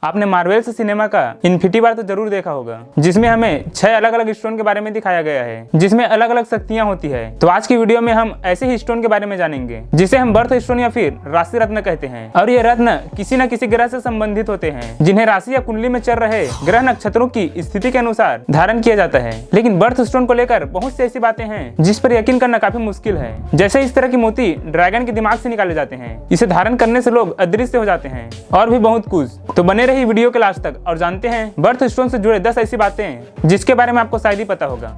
आपने Marvels cinema का infinity war तो जरूर देखा होगा, जिसमें हमें 6 अलग अलग स्टोन के बारे में दिखाया गया है, जिसमें अलग अलग शक्तियां होती है। तो आज की वीडियो में हम ऐसे ही स्टोन के बारे में जानेंगे जिसे हम बर्थ स्टोन या फिर राशि रत्न कहते हैं। और ये रत्न किसी न किसी ग्रह से संबंधित होते हैं, जिन्हें राशि या कुंडली में चल रहे ग्रह नक्षत्रों की स्थिति के अनुसार धारण किया जाता है। लेकिन बर्थ स्टोन को लेकर बहुत सी ऐसी बातें हैं जिस पर यकीन करना काफी मुश्किल है। जैसे इस तरह की मोती ड्रैगन के दिमाग से निकाले जाते हैं, इसे धारण करने से लोग अदृश्य हो जाते हैं, और भी बहुत कुछ। तो बने रही वीडियो के लास्ट तक और जानते हैं बर्थ स्टोन से जुड़े 10 ऐसी बातें जिसके बारे में आपको शायद ही पता होगा।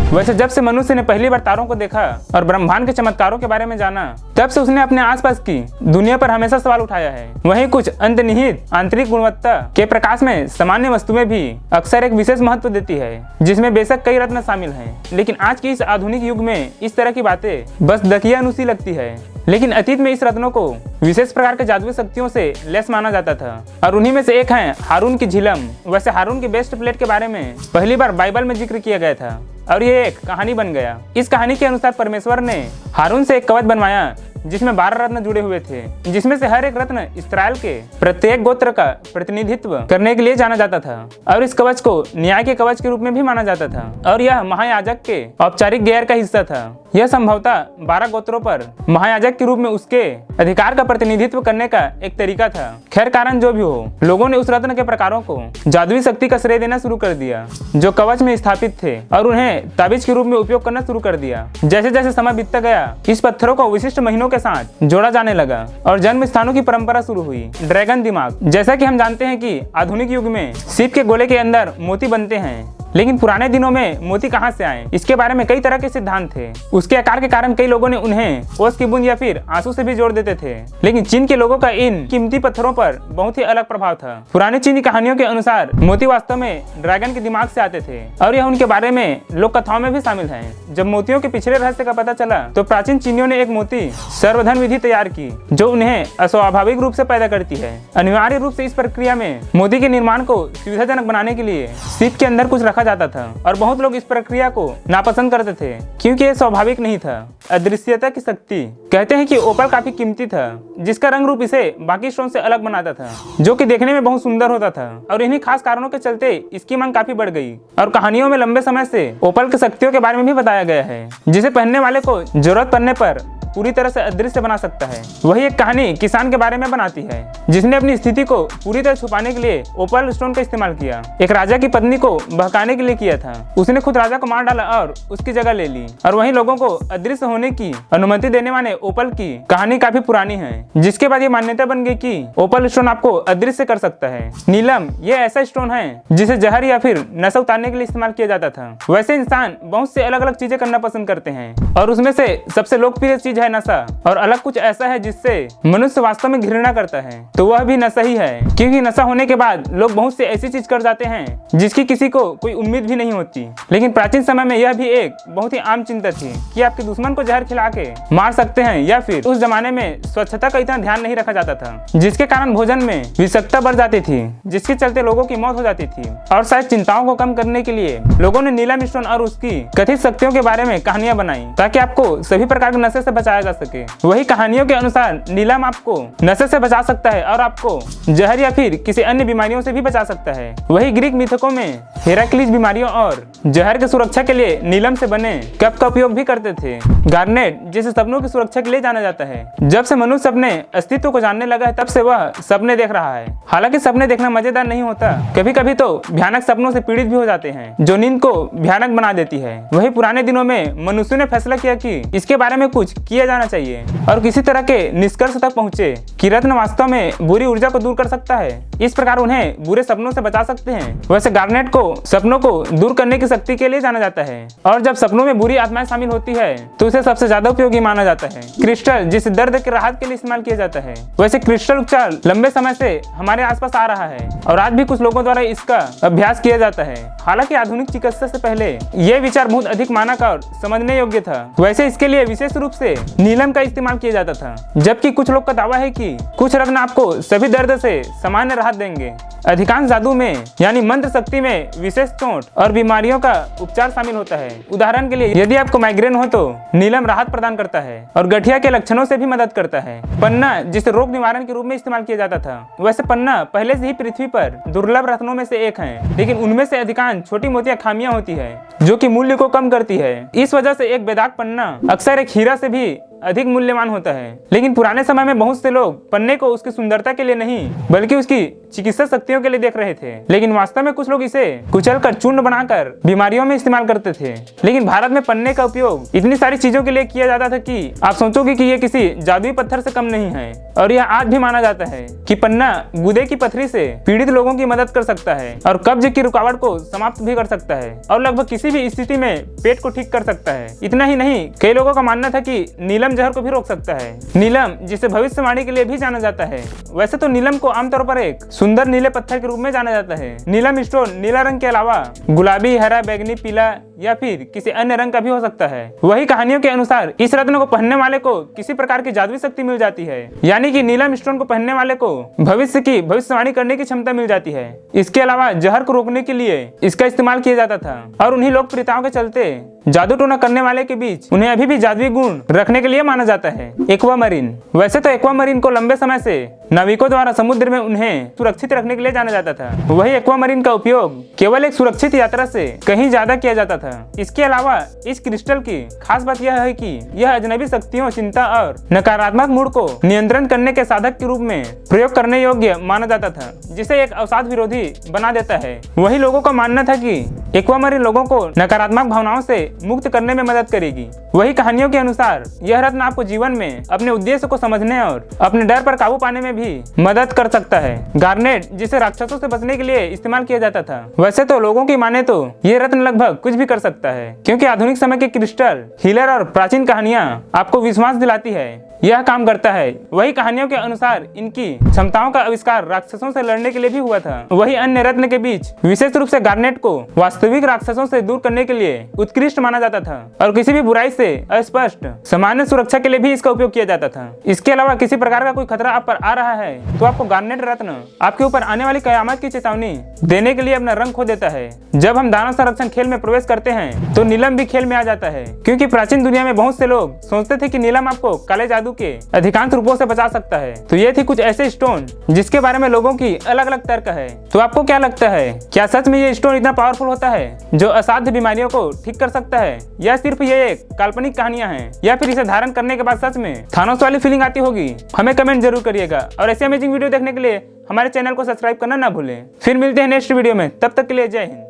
वैसे जब से मनुष्य ने पहली बार तारों को देखा और ब्रह्मांड के चमत्कारों के बारे में जाना, तब से उसने अपने आसपास की दुनिया पर हमेशा सवाल उठाया है। वहीं कुछ अंतर्निहित आंतरिक गुणवत्ता के प्रकाश में सामान्य वस्तुएं भी अक्सर एक विशेष महत्व देती है, जिसमें बेशक कई रत्न शामिल हैं। लेकिन आज की इस आधुनिक युग में इस तरह की बातें बस दकियानुसी लगती है। लेकिन अतीत में इस रत्नों को विशेष प्रकार के जादुई शक्तियों से लैस माना जाता था, और उन्हीं में से एक है हारून की झिलम। वैसे हारून की बेस्ट प्लेट के बारे में पहली बार बाइबल में जिक्र किया गया था, और ये एक कहानी बन गया। इस कहानी के अनुसार परमेश्वर ने हारून से एक कवच बनवाया जिसमें 12 रत्न जुड़े हुए थे, जिसमें से हर एक रत्न इस्राएल के प्रत्येक गोत्र का प्रतिनिधित्व करने के लिए जाना जाता था। और इस कवच को न्याय के कवच के रूप में भी माना जाता था, और यह महायाजक के औपचारिक गैर का हिस्सा था। यह संभवतः 12 गोत्रों पर महायाजक के रूप में उसके अधिकार का प्रतिनिधित्व करने का एक तरीका था। खैर, कारण जो भी हो, लोगों ने उस रत्न के प्रकारों को जादुई शक्ति का श्रेय देना शुरू कर दिया जो कवच में स्थापित थे, और उन्हें ताबीज के रूप में उपयोग करना शुरू कर दिया। जैसे जैसे समय बीतता गया, इस पत्थरों को विशिष्ट महीनों के साथ जोड़ा जाने लगा और जन्म स्थानों की परंपरा शुरू हुई। ड्रैगन दिमाग। जैसा कि हम जानते हैं कि आधुनिक युग में सीप के गोले के अंदर मोती बनते हैं, लेकिन पुराने दिनों में मोती कहां से आए, इसके बारे में कई तरह के सिद्धांत थे। उसके आकार के कारण कई लोगों ने उन्हें ओस की बूंद या फिर आंसू से भी जोड़ देते थे। लेकिन चीन के लोगों का इन कीमती पत्थरों पर बहुत ही अलग प्रभाव था। पुरानी चीनी कहानियों के अनुसार मोती वास्तव में ड्रैगन के दिमाग से आते थे, और यह उनके बारे में लोक कथाओं में भी शामिल है। जब मोतियों के पिछले रहस्य का पता चला, तो प्राचीन चीनियों ने एक मोती सर्वधन विधि तैयार की जो उन्हें अस्वाभाविक रूप से पैदा करती है। अनिवार्य रूप से इस प्रक्रिया में मोती के निर्माण को सुविधाजनक बनाने के लिए सीप के अंदर कुछ रखा जाता था, और बहुत लोग इस प्रक्रिया को नापसंद करते थे क्योंकि यह स्वाभाविक नहीं था। अदृश्यता की शक्ति। कहते हैं कि ओपल काफी कीमती था, जिसका रंग रूप इसे बाकी स्टोन से अलग बनाता था, जो कि देखने में बहुत सुंदर होता था। और इन्हीं खास कारणों के चलते इसकी मांग काफी बढ़ गई, और कहानियों में लंबे समय से ओपल की शक्तियों के बारे में भी बताया गया है, जिसे पहनने वाले को जरूरत पड़ने पर पूरी तरह से अदृश्य बना सकता है। वही एक कहानी किसान के बारे में बनाती है, जिसने अपनी स्थिति को पूरी तरह छुपाने के लिए ओपल स्टोन का इस्तेमाल किया। एक राजा की पत्नी को बहकाने के लिए किया था। उसने खुद राजा को मार डाला और उसकी जगह ले ली, और वहीं लोगों को अदृश्य होने की अनुमति देने वाले ओपल की कहानी काफी पुरानी है, जिसके बाद ये मान्यता बन गई कि ओपल स्टोन आपको अदृश्य कर सकता है। नीलम। ये ऐसा स्टोन है जिसे जहर या फिर नशा उतारने के लिए इस्तेमाल किया जाता था। वैसे इंसान बहुत से अलग अलग चीजें करना पसंद करते हैं, और उसमें से सबसे लोकप्रिय चीज है नशा। और अलग कुछ ऐसा है जिससे मनुष्य वास्तव में घृणा करता है, तो वह भी नशा ही है। क्योंकि नशा होने के बाद लोग बहुत से ऐसी चीज कर जाते हैं जिसकी किसी को कोई उम्मीद भी नहीं होती। लेकिन प्राचीन समय में यह भी एक बहुत ही आम चिंता थी कि आपके दुश्मन को जहर खिला के मार सकते हैं, या फिर उस जमाने में स्वच्छता का इतना ध्यान नहीं रखा जाता था, जिसके कारण भोजन में विषाक्तता बढ़ जाती थी, जिसके चलते लोगों की मौत हो जाती थी। और शायद चिंताओं को कम करने के लिए लोगों ने नीलम स्टोन और उसकी कथित शक्तियों के बारे में कहानियां बनाई, ताकि आपको सभी प्रकार के नशे से बचाया जा सके। वही कहानियों के अनुसार नीलम आपको नशे से बचा सकता है, और आपको जहर या फिर किसी अन्य बीमारियों से भी बचा सकता है। वही ग्रीक मिथकों में हेराक्लीज बीमारियों और जहर की सुरक्षा के लिए नीलम से बने कप का उपयोग भी करते थे। गार्नेट, जिसे सपनों की सुरक्षा के लिए जाना जाता है। जब से मनुष्य अपने अस्तित्व को जानने लगा है, तब से वह सपने देख रहा है। हालांकि सपने देखना मजेदार नहीं होता, कभी कभी तो भयानक सपनों से पीड़ित भी हो जाते हैं, जो नींद को भयानक बना देती है। वही पुराने दिनों में मनुष्य ने फैसला किया कि इसके बारे में कुछ किया जाना चाहिए, और किसी तरह के निष्कर्ष तक पहुंचे कि रत्न वास्तव में बुरी ऊर्जा को दूर कर सकता है। इस प्रकार उन्हें बुरे सपनों से बचा सकते हैं। वैसे गार्नेट को सपनों को दूर करने की शक्ति के लिए जाना जाता है, और जब सपनों में बुरी आत्माएं शामिल होती है तो उसे सबसे ज्यादा उपयोगी माना जाता है। क्रिस्टल, जिसे दर्द की राहत के लिए इस्तेमाल किया जाता है। वैसे क्रिस्टल उपचार लंबे समय से हमारे आसपास आ रहा है, और आज भी कुछ लोगों द्वारा इसका अभ्यास किया जाता है। हालांकि आधुनिक चिकित्सा से पहले यह विचार बहुत अधिक मानक और समझने योग्य था। वैसे इसके लिए विशेष रूप से नीलम का इस्तेमाल किया जाता था, जबकि कुछ लोग का दावा है कि कुछ रत्न आपको सभी दर्द से सामान्य राहत देंगे। अधिकांश जादू में यानी मंत्र शक्ति में विशेष चोट और बीमारियों का उपचार शामिल होता है। उदाहरण के लिए यदि आपको माइग्रेन हो तो नीलम राहत प्रदान करता है और गठिया के लक्षणों से भी मदद करता है। पन्ना जिसे रोग निवारण के रूप में इस्तेमाल किया जाता था। वैसे पन्ना पहले से ही पृथ्वी पर दुर्लभ रत्नों में से एक है, लेकिन उनमें से अधिकांश छोटी मोटी खामियां होती है जो कि मूल्य को कम करती है। इस वजह से एक बेदाग पन्ना अक्सर एक हीरा से भी अधिक मूल्यवान होता है। लेकिन पुराने समय में बहुत से लोग पन्ने को उसकी सुंदरता के लिए नहीं बल्कि उसकी चिकित्सा शक्तियों के लिए देख रहे थे। लेकिन वास्तव में कुछ लोग इसे कुचलकर चूर्ण बनाकर बीमारियों में इस्तेमाल करते थे। लेकिन भारत में पन्ने का उपयोग इतनी सारी चीजों के लिए किया जाता था कि आप सोचोगे कि यह किसी जादुई पत्थर से कम नहीं है। और यह आज भी माना जाता है कि पन्ना गुदे की पथरी से पीड़ित लोगों की मदद कर सकता है और कब्ज की रुकावट को समाप्त भी कर सकता है और लगभग किसी भी स्थिति में पेट को ठीक कर सकता है। इतना ही नहीं, कई लोगों का मानना था कि नीलम जहर को भी रोक सकता है। नीलम जिसे भविष्यवाणी के लिए भी जाना जाता है। वैसे तो नीलम को आमतौर पर एक सुंदर नीले पत्थर के रूप में जाना जाता है। नीलम स्टोन नीला रंग के अलावा गुलाबी, हरा, बैंगनी, पीला या फिर किसी अन्य रंग का भी हो सकता है। वही कहानियों के अनुसार इस रत्न को पहनने वाले को किसी प्रकार की जादुई शक्ति मिल जाती है, यानी कि नीलम स्टोन को पहनने वाले को भविष्य की भविष्यवाणी करने की क्षमता मिल जाती है। इसके अलावा जहर को रोकने के लिए इसका इस्तेमाल किया जाता था और उन्हीं लोकप्रियताओं के चलते जादू टोना करने वाले के बीच उन्हें अभी भी जादुई गुण रखने के लिए माना जाता है। एक्वामरीन। वैसे तो एक्वामरीन को लंबे समय से नाविकों द्वारा समुद्र में उन्हें सुरक्षित रखने के लिए जाना जाता था। वही एक्वामरीन का उपयोग केवल एक सुरक्षित यात्रा से कहीं ज्यादा किया जाता था। इसके अलावा इस क्रिस्टल की खास बात यह है कि यह अजनबी शक्तियों, चिंता और नकारात्मक मूड को नियंत्रण करने के साधक के रूप में प्रयोग करने योग्य माना जाता था, जिसे एक अवसाद विरोधी बना देता है। वही लोगों का मानना था कि एक्वामरीन लोगों को नकारात्मक भावनाओं से मुक्त करने में मदद करेगी। वही कहानियों के अनुसार यह रत्न आपको जीवन में अपने उद्देश्य को समझने और अपने डर पर काबू पाने में भी मदद कर सकता है। गार्नेट जिसे राक्षसों से बचने के लिए इस्तेमाल किया जाता था। वैसे तो लोगों की माने तो ये रत्न लगभग कुछ भी कर सकता है, क्योंकि आधुनिक समय के क्रिस्टल, हीलर और प्राचीन कहानियां आपको विश्वास दिलाती है यह काम करता है। वही कहानियों के अनुसार इनकी क्षमताओं का आविष्कार राक्षसों से लड़ने के लिए भी हुआ था। वही अन्य रत्न के बीच विशेष रूप से गार्नेट को वास्तविक राक्षसों से दूर करने के लिए उत्कृष्ट माना जाता था और किसी भी बुराई से अस्पष्ट सामान्य सुरक्षा के लिए भी इसका उपयोग किया जाता था। इसके अलावा किसी प्रकार का कोई खतरा आप पर आ रहा है तो आपको गार्नेट रत्न आपके ऊपर आने वाली कयामत की चेतावनी देने के लिए अपना रंग खो देता है। जब हम दानव संरक्षण खेल में प्रवेश करते हैं तो नीलम भी खेल में आ जाता है, क्योंकि प्राचीन दुनिया में बहुत से लोग सोचते थे कि नीलम आपको काले जादू के अधिकांश रूपों से बचा सकता है। तो ये थी कुछ ऐसे स्टोन जिसके बारे में लोगों की अलग अलग तर्क है। तो आपको क्या लगता है, क्या सच में ये स्टोन इतना पावरफुल होता है जो असाध्य बीमारियों को ठीक कर सकता है, या सिर्फ ये एक काल्पनिक कहानियां हैं, या फिर इसे धारण करने के बाद सच में थानोस वाली फीलिंग आती होगी? हमें कमेंट जरूर करिएगा और ऐसे अमेजिंग वीडियो देखने के लिए हमारे चैनल को सब्सक्राइब करना ना भूलें। फिर मिलते हैं नेक्स्ट वीडियो में, तब तक के लिए जय हिंद।